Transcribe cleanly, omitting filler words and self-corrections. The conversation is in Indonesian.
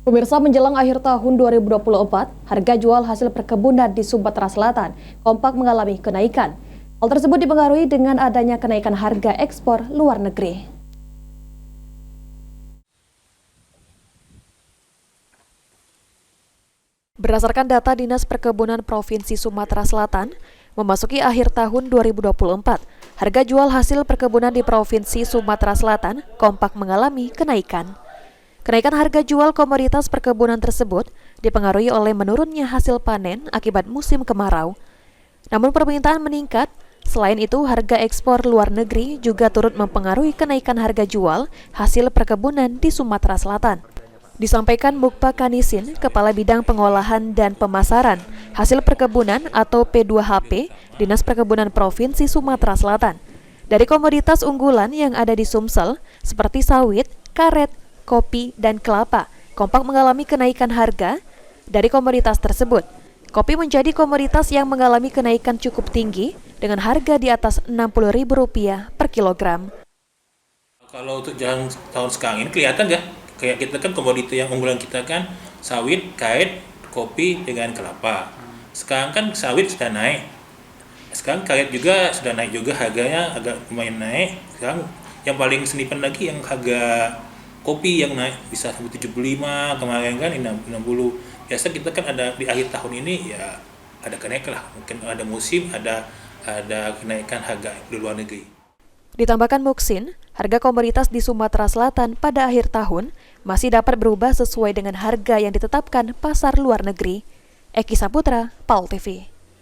Pemirsa, menjelang akhir tahun 2024, harga jual hasil perkebunan di Sumatera Selatan kompak mengalami kenaikan. Hal tersebut dipengaruhi dengan adanya kenaikan harga ekspor luar negeri. Berdasarkan data Dinas Perkebunan Provinsi Sumatera Selatan, memasuki akhir tahun 2024, harga jual hasil perkebunan di Provinsi Sumatera Selatan kompak mengalami kenaikan. Kenaikan harga jual komoditas perkebunan tersebut dipengaruhi oleh menurunnya hasil panen akibat musim kemarau. Namun permintaan meningkat, selain itu harga ekspor luar negeri juga turut mempengaruhi kenaikan harga jual hasil perkebunan di Sumatera Selatan. Disampaikan Mukpa Kanisin, Kepala Bidang Pengolahan dan Pemasaran Hasil Perkebunan atau P2HP, Dinas Perkebunan Provinsi Sumatera Selatan. Dari komoditas unggulan yang ada di Sumsel, seperti sawit, karet, kopi, dan kelapa, kompak mengalami kenaikan harga. Dari komoditas tersebut, kopi menjadi komoditas yang mengalami kenaikan cukup tinggi dengan harga di atas Rp60.000 per kilogram. Kalau untuk tahun sekarang ini kelihatan ya, kayak kita kan komoditi yang unggulan kita kan sawit, karet, kopi dengan kelapa. Sekarang kan sawit sudah naik. Sekarang karet juga sudah naik juga, harganya agak lumayan naik. Sekarang yang paling senipan lagi yang harga kopi yang naik bisa sampai 75, kemarin kan 60. Biasa kita kan ada di akhir tahun ini ya ada kenaikan lah, mungkin ada musim, ada kenaikan harga di luar negeri. Ditambahkan Muksin, harga komoditas di Sumatera Selatan pada akhir tahun masih dapat berubah sesuai dengan harga yang ditetapkan pasar luar negeri. Eki Saputra, PAL TV.